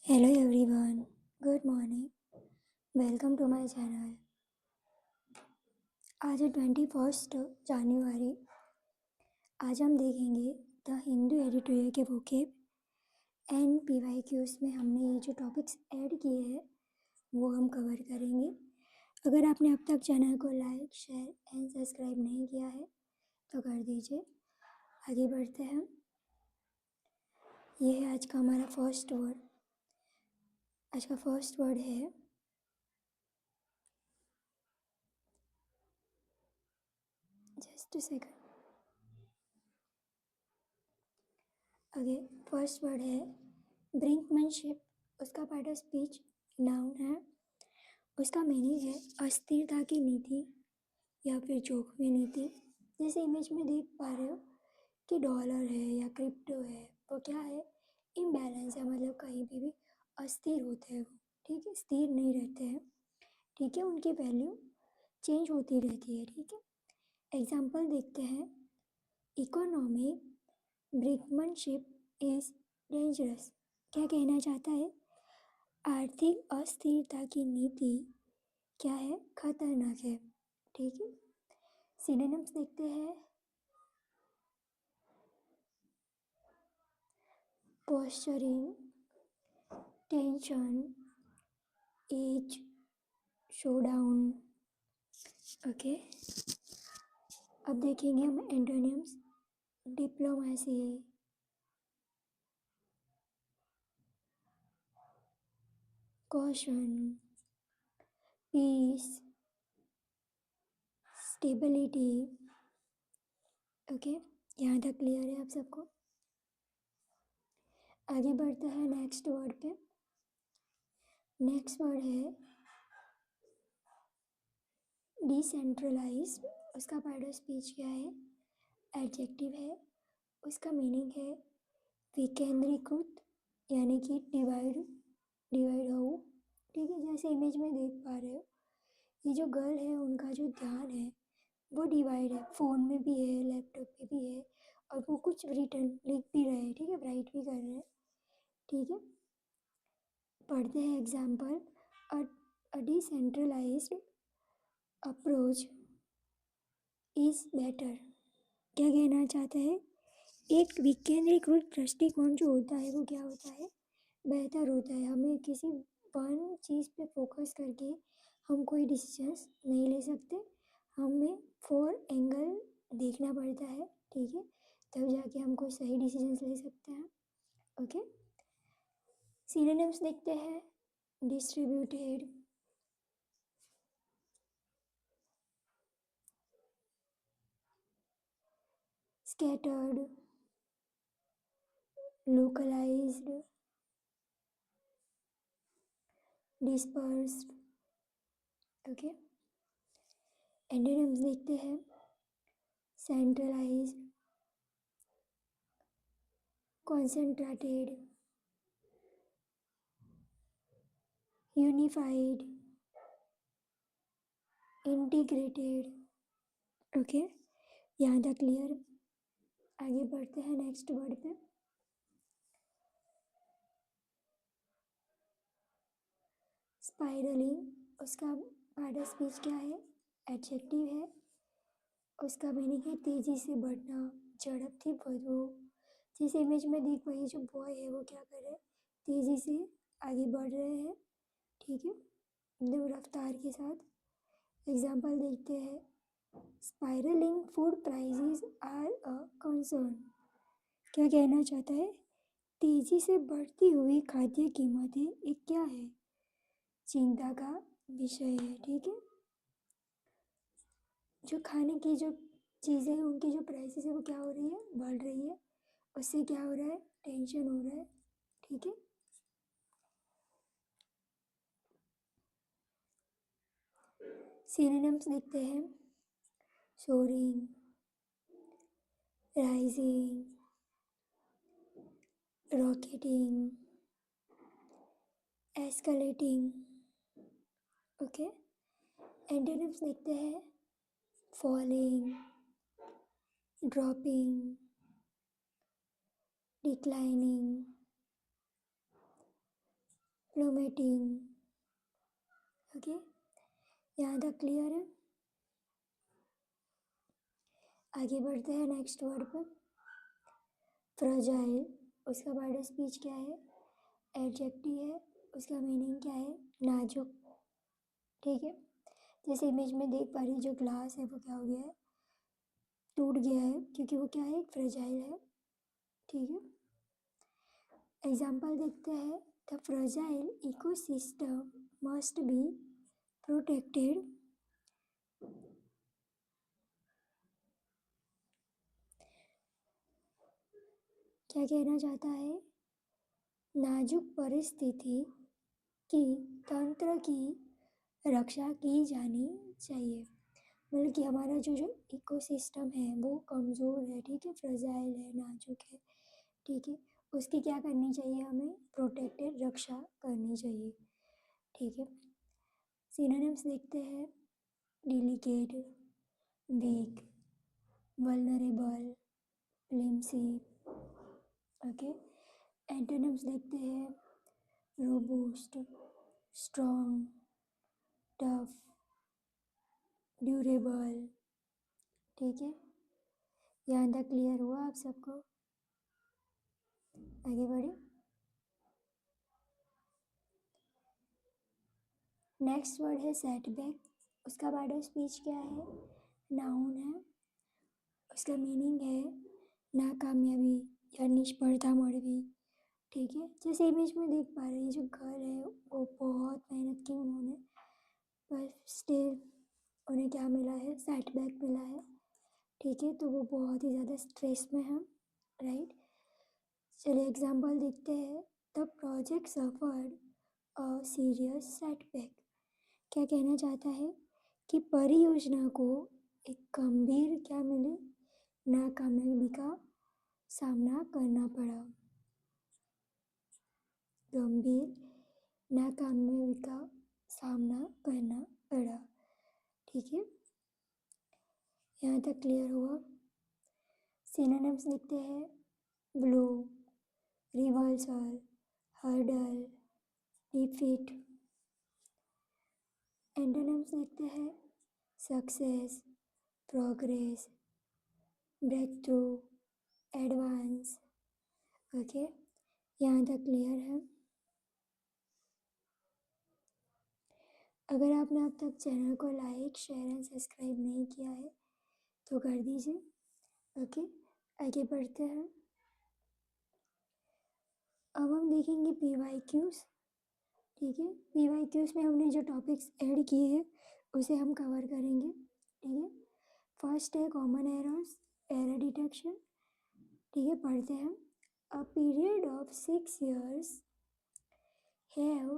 Hello everyone, good morning, welcome to my channel. आज है 21 जनवरी। आज हम देखेंगे द हिंदू एडिटोरियल के वोकेब एंड PYQs में हमने ये जो टॉपिक्स ऐड किए हैं वो हम कवर करेंगे। अगर आपने अब तक चैनल को लाइक, शेयर एंड सब्सक्राइब नहीं किया है तो कर दीजिए। आगे बढ़ते हैं। ये है आज का हमारा फर्स्ट वर्ड। आज का फर्स्ट वर्ड है जस्ट सेकंड। आगे फर्स्ट वर्ड है ब्रिंकमैनशिप। उसका पार्ट ऑफ स्पीच नाउन है। उसका मीनिंग है अस्थिरता की नीति या फिर जोखिम नीति। जैसे इमेज में देख पा रहे हो कि डॉलर है या क्रिप्टो है, वो क्या है, इम्बैलेंस है, मतलब कहीं भी अस्थिर होते हैं वो, ठीक है, स्थिर नहीं रहते हैं, ठीक है, उनकी वैल्यू चेंज होती रहती है, ठीक है। एग्जाम्पल देखते हैं। Economic brinkmanship is dangerous. क्या कहना चाहता है? आर्थिक अस्थिरता की नीति क्या है, खतरनाक है, ठीक है। सिनोनिम्स देखते हैं। Posturing, tension, edge, showdown. Okay, अब देखेंगे हम antonyms. Diplomacy, caution, peace, stability. Okay, यहाँ तक क्लियर है आप सबको? आगे बढ़ते हैं नेक्स्ट वर्ड पे। नेक्स्ट वर्ड है डिसेंट्रलाइज। उसका पार्ट ऑफ स्पीच क्या है? एडजेक्टिव है। उसका मीनिंग है विकेंद्रीकृत, यानी कि डिवाइड डिवाइड हो, ठीक है। जैसे इमेज में देख पा रहे हो, ये जो गर्ल है उनका जो ध्यान है वो डिवाइड है, फ़ोन में भी है, लैपटॉप पे भी है, और वो कुछ रिटर्न लिख भी रहे हैं, ठीक है, राइट भी कर रहे हैं, ठीक है। पढ़ते हैं example. A decentralised approach is better. क्या कहना चाहता है? एक विकेंद्रीकृत दृष्टिकोण जो होता है वो क्या होता है, बेहतर होता है। हमें किसी वन चीज़ पे फोकस करके हम कोई डिसीजंस नहीं ले सकते, हमें फोर एंगल देखना पड़ता है, ठीक है, तब जाके हम कोई सही डिसीजंस ले सकते हैं। ओके, सिनोनिम्स देखते हैं। Distributed, scattered, localised, dispersed. Okay, antonyms देखते हैं। Centralised, concentrated, unified, integrated। Okay, यहाँ तक क्लियर? आगे बढ़ते हैं नेक्स्ट वर्ड पे। स्पाइरलिंग। उसका पार्ट ऑफ स्पीच क्या है? एडजेक्टिव है। उसका मीनिंग है तेजी से बढ़ना, झड़प बढ़ो। जिस इमेज में देख पाइए, जो बॉय है वो क्या कर रहे हैं, तेजी से आगे बढ़ रहे हैं, ठीक है, एकदम रफ्तार के साथ। एग्जाम्पल देखते हैं। Spiralling food prices are a concern. क्या कहना चाहता है? तेजी से बढ़ती हुई खाद्य कीमतें एक क्या है, चिंता का विषय है, ठीक है। जो खाने की जो चीज़ें हैं उनकी जो प्राइसेस है वो क्या हो रही है, बढ़ रही है, उससे क्या हो रहा है, टेंशन हो रहा है, ठीक है। सिनोनिम्स देखते हैं। Soaring, rising, rocketing, escalating. Okay, antonyms देखते हैं। Falling, dropping, declining, plummeting. Okay, यहाँ तक क्लियर है। आगे बढ़ते हैं नेक्स्ट वर्ड पर। फ्रजाइल, उसका पार्ट ऑफ स्पीच क्या है? एडजेक्टिव है, उसका मीनिंग क्या है? नाजुक। ठीक है, जैसे इमेज में देख पा रही जो ग्लास है वो क्या हो गया है? टूट गया है, क्योंकि वो क्या है? एक फ्रजाइल है। ठीक है, एग्जाम्पल देखते हैं। The fragile ecosystem must be protected. क्या कहना चाहता है? नाजुक परिस्थिति की तंत्र की रक्षा की जानी चाहिए। मतलब कि हमारा जो जो इकोसिस्टम है वो कमज़ोर है, ठीक है, फ्रजाइल है, नाजुक है, ठीक है, उसकी क्या करनी चाहिए? हमें प्रोटेक्टेड, रक्षा करनी चाहिए। ठीक है, सिनोनिम्स देखते हैं। Delicate, weak, vulnerable, flimsy. Okay, antonyms देखते हैं। Robust, strong, tough, durable. ठीक है, यहाँ तक क्लियर हुआ आप सबको? आगे बढ़े। नेक्स्ट वर्ड है सेटबैक, उसका पार्ट ऑफ स्पीच क्या है? नाउन है, उसका मीनिंग है नाकामयाबी या निष्फलता मळवी। ठीक है, जैसे इमेज में देख पा रहे हैं जो घर है वो बहुत मेहनत की उन्होंने, पर स्टिल उन्हें क्या मिला है? सेटबैक मिला है। ठीक है, तो वो बहुत ही ज़्यादा स्ट्रेस में है, राइट। चलिए एग्जांपल देखते हैं। The project suffered a serious setback. क्या कहना चाहता है? कि परियोजना को एक गंभीर क्या मिली? नाकामयाबी का सामना करना पड़ा। गंभीर नाकामयाबी का सामना करना पड़ा। ठीक है, यहाँ तक क्लियर हुआ? सिनोनिम्स लिखते हैं। Blow, reversal, hurdle, defeat. Antonyms लिखते हैं। Success, progress, breakthrough, advance. Okay, यहाँ तक क्लियर है? अगर आपने अब तक चैनल को लाइक, शेयर एंड सब्सक्राइब नहीं किया है तो कर दीजिए। ओके, आगे बढ़ते हैं। अब हम देखेंगे PYQs। ठीक है, PYQs में हमने जो टॉपिक्स ऐड किए हैं उसे हम कवर करेंगे। ठीक है, फर्स्ट है कॉमन एरर्स, एरर डिटेक्शन। ठीक है, पढ़ते हैं। A period of 6 years have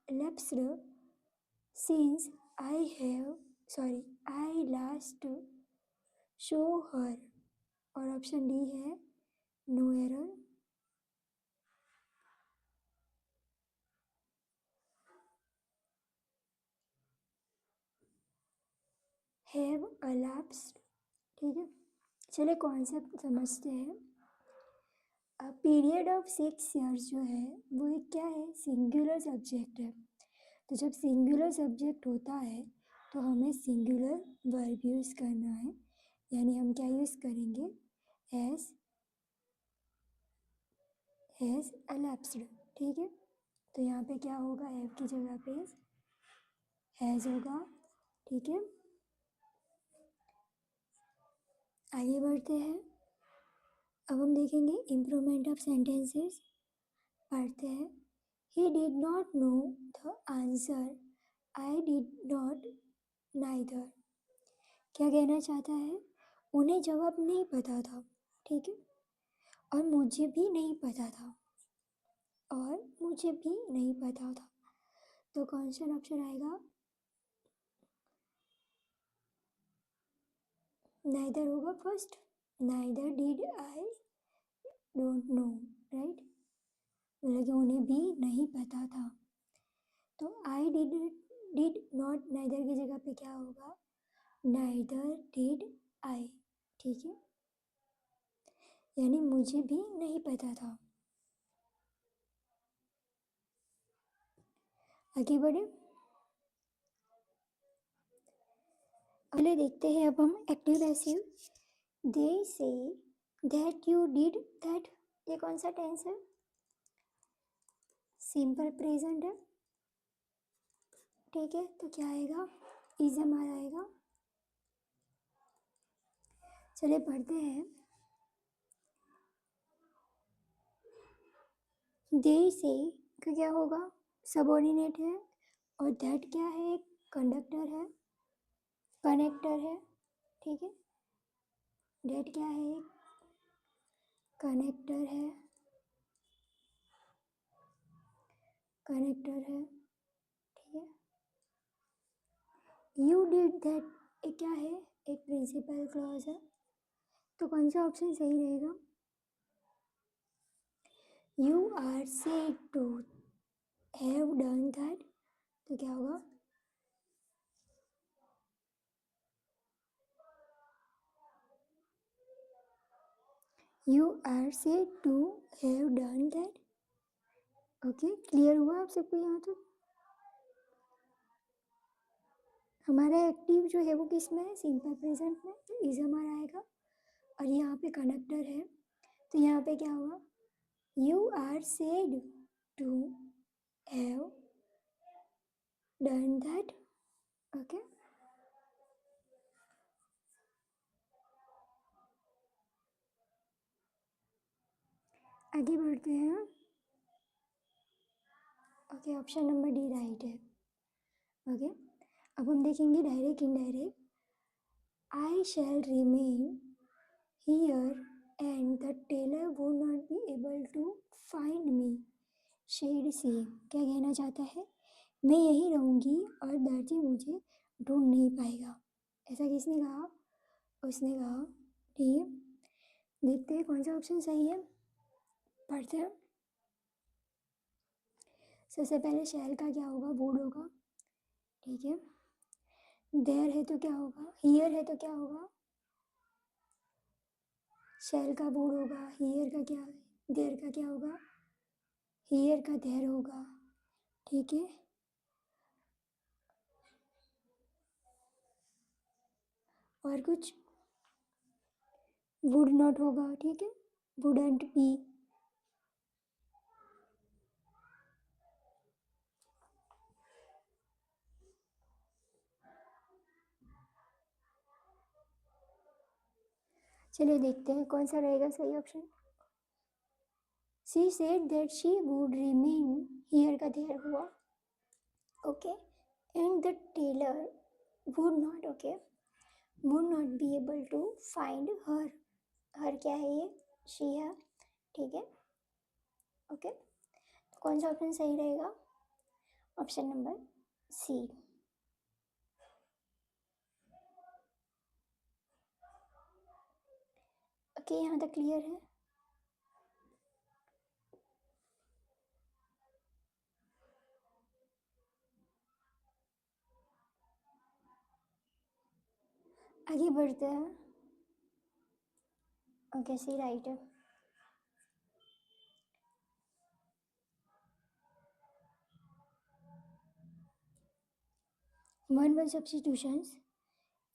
elapsed since I last saw her। और ऑप्शन डी है नो एरर। Have elapsed। ठीक है, चलिए कॉन्सेप्ट समझते हैं। पीरियड ऑफ 6 years जो है वो एक क्या है? सिंगुलर सब्जेक्ट है। तो जब सिंगुलर सब्जेक्ट होता है तो हमें सिंगुलर वर्ब यूज़ करना है, यानी हम क्या यूज़ करेंगे? Has elapsed। ठीक है, तो यहाँ पे क्या होगा? हैव की जगह पे हैज़ होगा। ठीक है, आगे बढ़ते हैं। अब हम देखेंगे इम्प्रूवमेंट ऑफ सेंटेंसेस। पढ़ते हैं। He did not know the answer, I did not neither. क्या कहना चाहता है? उन्हें जवाब नहीं पता था, ठीक है, और मुझे भी नहीं पता था, और मुझे भी नहीं पता था। तो कौन सा ऑप्शन आएगा? नाइदर होगा first. Neither did I don't know, right, मतलब कि उन्हें भी नहीं पता था। तो आई डिड नॉट, नाइदर की जगह पे क्या होगा? Neither did I. ठीक है, यानी मुझे भी नहीं पता था। आगे बढ़े, अगले देखते हैं अब हम active passive. They say that you did that, ये कौन सा टेंस है? सिंपल प्रेजेंट है, ठीक है। तो क्या आएगा? इज हमारा आएगा। चलिए पढ़ते हैं। दे से का क्या होगा? सबऑर्डिनेट है, और दैट क्या है? कंडक्टर है, कनेक्टर है, ठीक है। दैट क्या है? कनेक्टर है, कनेक्टर है, ठीक है। यू डिड दैट, ये क्या है? एक प्रिंसिपल क्लॉज है। तो कौन सा ऑप्शन सही रहेगा? You are said to have done that, तो क्या होगा? You are said to have done that. Okay, clear हुआ आप सबको यहाँ तक? हमारा एक्टिव जो है वो किस में है? सिंपल प्रेजेंट में, तो इज हमारा आएगा। और यहाँ पे कनेक्टर है, तो यहाँ पे क्या होगा? You are said to have done that. Okay, आगे बढ़ते हैं। Okay, option number D right है। ओके, अब हम देखेंगे direct indirect. I shall remain here and the tailor would not be able to find me, she'd see. क्या कहना चाहता है? मैं यहीं रहूँगी और दर्जी मुझे ढूंढ नहीं पाएगा। ऐसा किसने कहा? उसने कहा, ठीक है। देखते हैं कौन सा ऑप्शन सही है, पढ़ते हैं। सबसे पहले शैल का क्या होगा? वुड होगा, ठीक है। देयर है तो क्या होगा? हियर है तो क्या होगा? शैल का वुड होगा। हियर का क्या? देयर का क्या होगा? हियर का देयर होगा, ठीक है। और कुछ? वुड नॉट होगा, ठीक है। Wouldn't be. चलिए देखते हैं कौन सा रहेगा सही option. She said that she would remain, here का देयर हुआ, okay. And the tailor would not, okay, would not be able to find her. Her क्या है? ये शी है, ठीक है। ओके, तो कौन सा ऑप्शन सही रहेगा? Option number C. ओके, यहाँ तक क्लियर है। आगे बढ़ते हैं। ओके, सी राइट है। One one substitutions,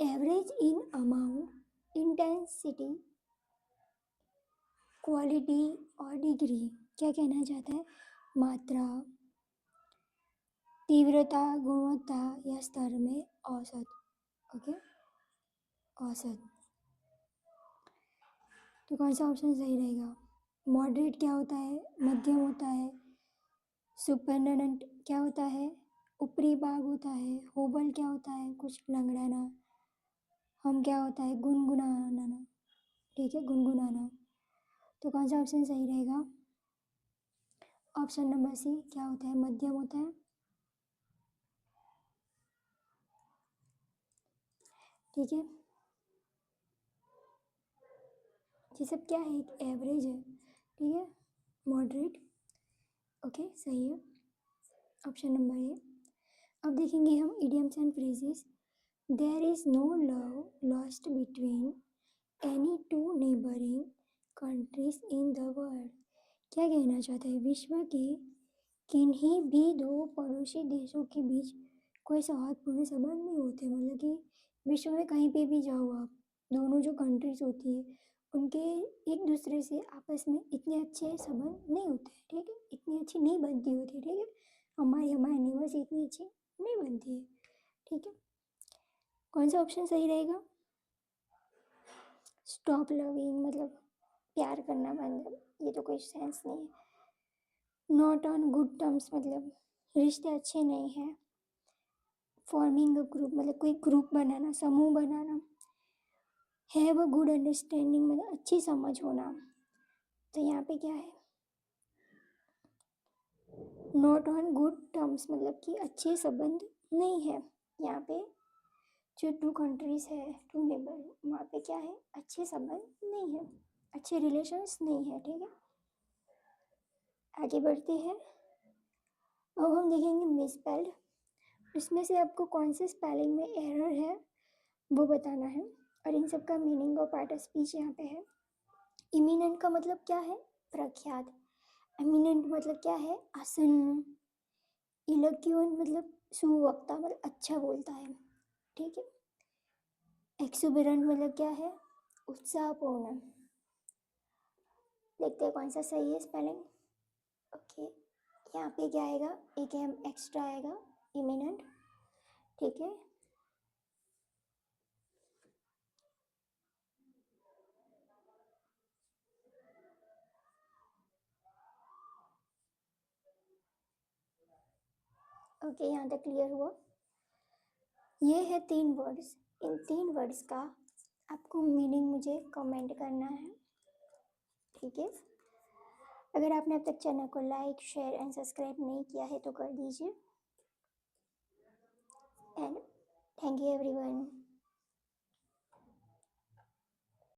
average in amount, intensity, quality और डिग्री। क्या कहना चाहता है? मात्रा, तीव्रता, गुणवत्ता या स्तर में औसत, ओके, औसत। तो कौन सा ऑप्शन सही रहेगा? मॉडरेट क्या होता है? मध्यम होता है। सुपरनेंट क्या होता है? ऊपरी भाग होता है। होबल क्या होता है? कुछ लंगड़ाना। हम क्या होता है? गुनगुनाना, ठीक है, गुनगुनाना। तो कौन सा ऑप्शन सही रहेगा? ऑप्शन नंबर सी क्या होता है? मध्यम होता है, ठीक है। ये सब क्या है? एक एवरेज है, ठीक है, मॉडरेट। ओके, सही है, ऑप्शन नंबर ए। अब देखेंगे हम idioms and phrases. There is no love lost between any two neighbouring countries in the world. क्या कहना चाहता है? विश्व के किन्हीं भी दो पड़ोसी देशों के बीच कोई सौहार्दपूर्ण संबंध नहीं होते। मतलब कि विश्व में कहीं पे भी जाओ आप, दोनों जो कंट्रीज होती है उनके एक दूसरे से आपस में इतने अच्छे संबंध नहीं होते हैं, ठीक है, इतनी अच्छी नहीं बनती होती, ठीक है, हमारी नेबर से इतनी अच्छी नहीं बनती है, ठीक है। कौन सा ऑप्शन सही रहेगा? स्टॉप लविंग मतलब प्यार करना बंद, ये तो कोई सेंस नहीं है। नॉट ऑन गुड टर्म्स मतलब रिश्ते अच्छे नहीं हैं। फॉर्मिंग अ ग्रुप मतलब कोई ग्रुप बनाना, समूह बनाना। हैव अ गुड अंडरस्टैंडिंग मतलब अच्छी समझ होना। तो यहाँ पे क्या है? नॉट ऑन गुड टर्म्स मतलब कि अच्छे संबंध नहीं है। यहाँ पे जो टू कंट्रीज है, टू नेबर, वहाँ पे क्या है? अच्छे संबंध नहीं है, अच्छे रिलेशंस नहीं है, ठीक है। आगे बढ़ते हैं। अब हम देखेंगे मिसस्पेल्ड। इसमें से आपको कौन से स्पेलिंग में एरर है वो बताना है, और इन सब का मीनिंग और पार्ट ऑफ स्पीच यहाँ पे है। इमिनेंट का मतलब क्या है? प्रख्यात। एमिनेंट मतलब क्या है? आसन्न। इलोक्वेंट मतलब सुवक्ता, मतलब अच्छा बोलता है, ठीक है। एक्सुबेरेंट मतलब क्या है? उत्साहपूर्ण। देखते हैं कौन सा सही है स्पेलिंग। ओके, यहाँ पे क्या आएगा? एक एम एक्स्ट्रा आएगा, इमिनेंट, ठीक है। ओके, यहाँ तक क्लियर हुआ। ये है 3 वर्ड्स। इन 3 वर्ड्स का आपको मीनिंग मुझे कमेंट करना है, ठीक है। अगर आपने अब तक चैनल को लाइक, शेयर एंड सब्सक्राइब नहीं किया है तो कर दीजिए। And thank you everyone.